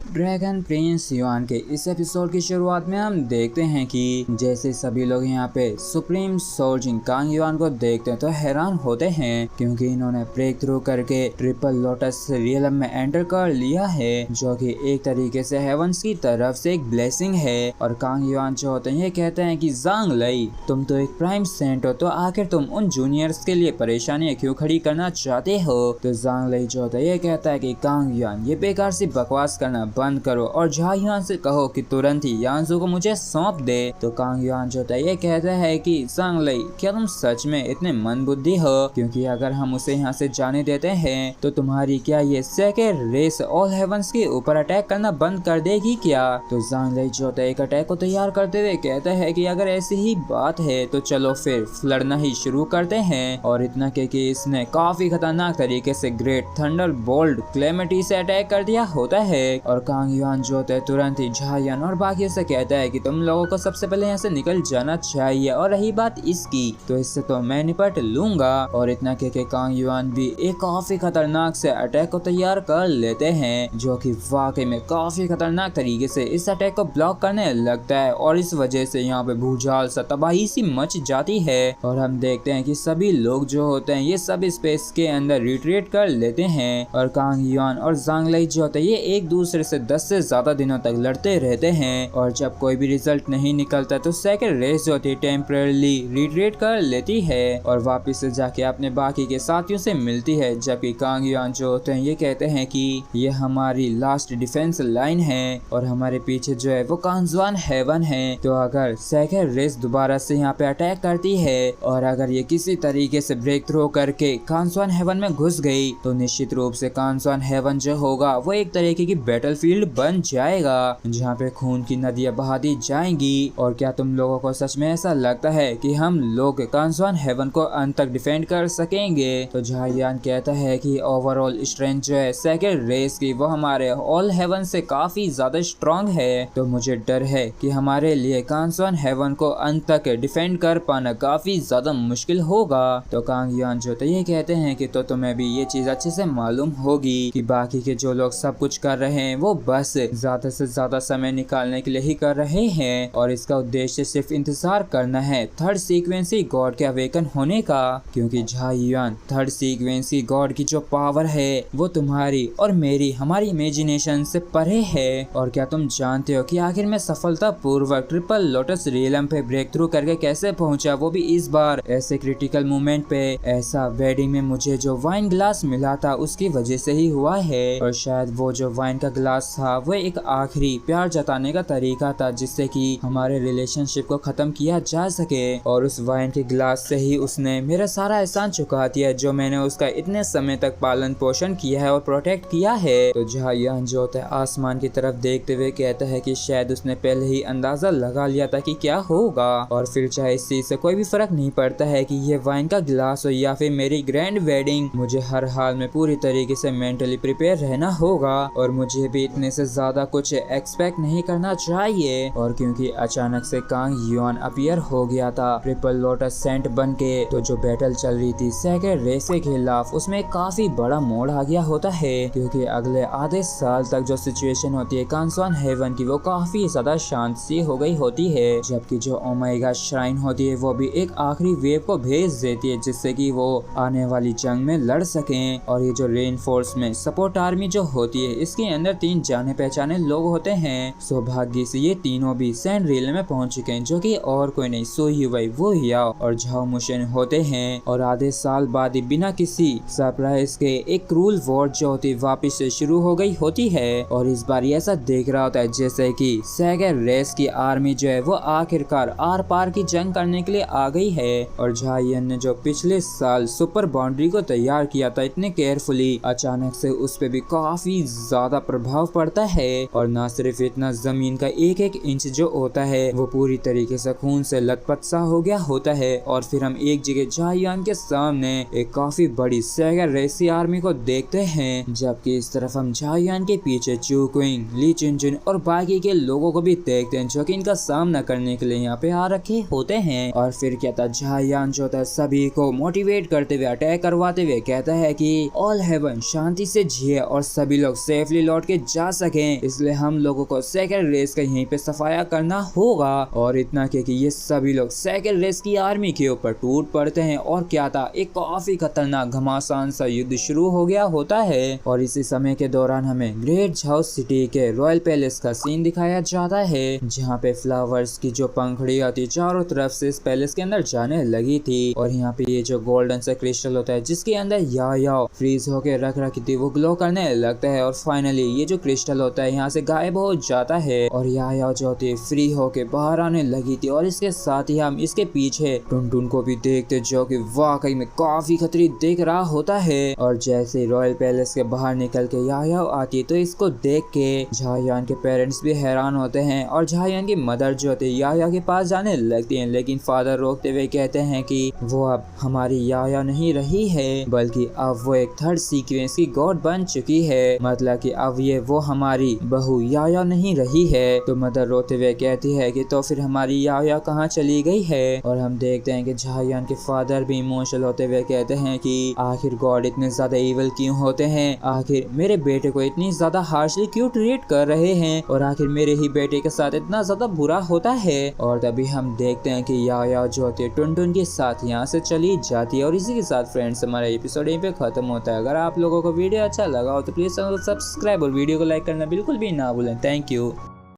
Dragon Prince yuan के इस episode की शुरुआत में हम देखते हैं कि जैसे सभी लोग यहाँ पे सुप्रीम सोल्जिंग कांग युआन को देखते हैं तो हैरान होते हैं, क्योंकि इन्होंने ब्रेक थ्रू करके ट्रिपल लोटस रियलम में एंटर कर लिया है, जो कि एक तरीके से हेवंस की तरफ से एक ब्लेसिंग है। और कांग युआन जो होते हैं ये कहते हैं कि ज़ांग लई, तुम तो एक प्राइम सेंट हो, तो आखिर तुम उन जूनियर्स के लिए परेशानियां क्यों खड़ी करना चाहते हो। तो ज़ांग लई जो होता है ये कहता है कि कांग युआन ये बेकार सी बकवास करना बंद करो और झा युआन से कहो कि तुरंत ही यांसू को मुझे सौंप दे। तो कांग युआन जो है ये कहता है कि ज़ांग लई, क्या तुम सच में इतने मंदबुद्धि हो, क्योंकि अगर हम उसे यहाँ से जाने देते हैं तो तुम्हारी क्या ये सेकेंड रेस ऑल हेवंस के ऊपर अटैक करना बंद कर देगी क्या। तो ज़ांग लई जो है एक अटैक को तैयार करते हुए कहता है कि अगर ऐसी ही बात है तो चलो फिर लड़ना ही शुरू करते हैं। और इतना कि इसने काफी खतरनाक तरीके से ग्रेट थंडर बोल्ट क्लेमेटी से अटैक कर दिया होता है। और कांग युआन जो है तुरंत ही झा युआन और बाकी से कहता है कि तुम लोगों को सबसे पहले यहाँ से निकल जाना चाहिए, और रही बात इसकी तो इससे तो मैं निपट लूंगा। और इतना के कांग युआन भी एक काफी खतरनाक से अटैक को तैयार कर लेते हैं, जो कि वाकई में काफी खतरनाक तरीके से इस अटैक को ब्लॉक करने लगता है। और इस वजह से यहाँ पे भूचाल सा तबाही सी मच जाती है। और हम देखते हैं कि सभी लोग जो होते हैं ये सब स्पेस के अंदर रिट्रीट कर लेते हैं। और कांग युआन और ज़ांग लई जो होते हैं ये एक दूसरे से 10 से ज्यादा दिनों तक लड़ते रहते हैं। और जब कोई भी रिजल्ट नहीं निकलता तो सेकंड रेस जो होती है टेम्परेली रिट्रीट कर लेती है और वापस से जाके अपने बाकी के साथियों से मिलती है। जबकि कांग युआन जो होते हैं ये कहते हैं कि ये हमारी लास्ट डिफेंस लाइन है और हमारे पीछे जो है वो कांजुआन हेवन है। तो अगर सेकंड रेस दोबारा से यहाँ पे अटैक करती है और अगर ये किसी तरीके से ब्रेक थ्रू करके कांजुआन हेवन में घुस गई तो निश्चित रूप से कांजुआन हेवन जो होगा वो एक तरीके की बैटलफील्ड बन जाएगा, जहाँ पे खून की नदियां बहा दी जाएंगी। और क्या तुम लोगों को सच में ऐसा लगता है कि हम लोग कांजुआन हेवन को अंत तक डिफेंड कर सकेंगे। तो झा युआन कहता है कि ओवरऑल स्ट्रेंथ जो है सेकंड रेस की वो हमारे ऑल हेवन से काफी ज्यादा स्ट्रॉन्ग है, तो मुझे डर है कि हमारे लिए कांजुआन हेवन को अंत तक डिफेंड कर पाना काफी ज्यादा मुश्किल होगा। तो कांग युआन जो ये कहते हैं कि तो तुम्हें भी ये चीज अच्छे से मालूम होगी कि बाकी के जो लोग सब कुछ कर रहे हैं वो बस ज्यादा से ज्यादा समय निकालने के लिए ही कर रहे हैं, और इसका उद्देश्य सिर्फ इंतजार करना है थर्ड सीक्वेंसी गॉड के अवेकन होने का। क्योंकि झा युआन थर्ड सीक्वेंसी गॉड की जो पावर है वो तुम्हारी और मेरी हमारी इमेजिनेशन से परे है। और क्या तुम जानते हो कि आखिर में सफलता पूर्वक ट्रिपल लोटस रियलम पे ब्रेक थ्रू करके कैसे पहुंचा, वो भी इस बार ऐसे क्रिटिकल मोमेंट पे। ऐसा वेडिंग में मुझे जो वाइन ग्लास मिला था उसकी वजह से ही हुआ है, और शायद वो जो वाइन का ग्लास था वो एक आखिरी प्यार जताने का तरीका था जिससे कि हमारे रिलेशनशिप को खत्म किया जा सके। और उस वाइन के ग्लास से ही उसने मेरा सारा एहसान चुका दिया जो मैंने उसका इतने समय तक पालन पोषण किया है और प्रोटेक्ट किया है। तो झा युआन जो होता है आसमान की तरफ देखते हुए कहता है कि शायद उसने पहले ही अंदाजा लगा लिया था कि क्या होगा, और फिर चाहे इस चीज से कोई भी फर्क नहीं पड़ता है कि ये वाइन का गिलास हो या फिर मेरी ग्रैंड वेडिंग, मुझे हर हाल में पूरी तरीके से मेंटली प्रिपेयर रहना होगा और मुझे भी इतने से ज्यादा कुछ एक्सपेक्ट नहीं करना चाहिए। और क्योंकि अचानक से कांग युआन अपीयर हो गया था ट्रिपल लोटस सेंट बन के, तो जो बैटल चल रही थी सेकंड रेस के खिलाफ उसमें काफी बड़ा मोड़ आ गया होता है, क्योंकि अगले आधे साल तक जो सिचुएशन होती है कांजुआन हेवन की वो काफी ज्यादा शांत सी हो गई होती है। जबकि जो ओमेगा श्राइन होती है वो भी एक आखिरी वेव को भेज देती है जिससे कि वो आने वाली जंग में लड़ सकें। और ये जो रेनफोर्समेंट सपोर्ट आर्मी जो होती है इसके अंदर 3 जाने पहचाने लोग होते हैं। सौभाग्य से ये तीनों भी सैंड रियल में पहुंच चुके हैं, जो कि और कोई नहीं सोई हुई वो याओ और झाओ मुशन होते हैं। और आधे साल बाद ही बिना किसी सरप्राइज के एक क्रूल वॉर जो होती वापिस से शुरू हो गई होती है। और इस बार ऐसा देख रहा होता है जैसे कि सेकंड रेस की आर्मी जो है वो आखिरकार आर पार की जंग करने के लिए आ गई है। और झा युआन ने जो पिछले साल सुपर बाउंड्री को तैयार किया था इतने केयरफुली, अचानक से उस पे भी काफी ज्यादा प्रभाव पड़ता है। और ना सिर्फ इतना, जमीन का एक एक इंच जो होता है वो पूरी तरीके से खून से लथपथ सा हो गया होता है। और फिर हम एक जगह झा युआन के सामने एक काफी बड़ी सेकंड रेस की आर्मी को देखते हैं, जबकि इस तरफ हम झा युआन के पीछे चू क्विंग, ली चुनचुन और बाकी के लोगों को भी देखते हैं जो कि इनका सामना करने के लिए यहाँ पे आ रखे होते हैं। और फिर क्या था, झा युआन जो था सभी को मोटिवेट करते हुए अटैक करवाते हुए कहता है कि ऑल हेवन शांति से जिए और सभी लोग सेफली लौट के जा सके, इसलिए हम लोगों को सेकंड रेस का यहीं पे सफाया करना होगा। और इतना कि ये सभी लोग सेकंड रेस की आर्मी के ऊपर टूट पड़ते हैं और क्या था, एक काफी खतरनाक घमासान सा युद्ध शुरू हो गया होता है। और इसी समय के दौरान हमें ग्रेट झाउ सिटी के रॉयल पैलेस का सीन दिखाया जाता है, जहाँ पे फ्लावर्स की जो पंखड़ी आती चारों तरफ से इस पैलेस के अंदर जाने लगी थी। और यहाँ पे ये जो गोल्डन सा क्रिस्टल होता है जिसके अंदर याओ फ्रीज होके रख रखी थी वो ग्लो करने लगता है। और फाइनली ये जो क्रिस्टल होता है यहाँ से गायब हो जाता है और याओ जो होती है फ्री होके बाहर आने लगी थी। और इसके साथ ही हम इसके पीछे टुनटुन को भी देखते जो कि वाकई में काफी खतरनाक दिख रहा होता है। और जैसे रॉयल पैलेस के बाहर निकल के याओ आती तो इसको देख के झायान के पेरेंट्स भी हैरान होते हैं और झायान की मदर जो होती है याओ के पास जाने लगती हैं, लेकिन फादर रोकते हुए कहते हैं कि वो अब हमारी याओ नहीं रही है बल्कि अब वो एक थर्ड सीक्वेंस की गॉड बन चुकी है, मतलब कि अब ये वो हमारी बहू याओ नहीं रही है। तो मदर रोते हुए कहती है कि तो फिर हमारी याओ कहाँ चली गई है। और हम देखते हैं कि झायान के फादर भी इमोशनल होते हुए कहते हैं कि आखिर गॉड इतने ज्यादा इविल क्यों होते हैं, आखिर मेरे बेटे को इतनी ज्यादा हार्शली क्यों ट्रीट कर रहे हैं और आखिर मेरे ही बेटे के साथ इतना ज्यादा बुरा होता है। और तभी हम देखते हैं कि याओ जो होती है टुनटुन के साथ यहाँ से चली जाती है। और इसी के साथ फ्रेंड्स हमारा एपिसोड यहीं पे खत्म होता है। अगर आप लोगों को वीडियो अच्छा लगा हो तो प्लीज चैनल को सब्सक्राइब और वीडियो को लाइक करना बिल्कुल भी ना भूलें। Thank you.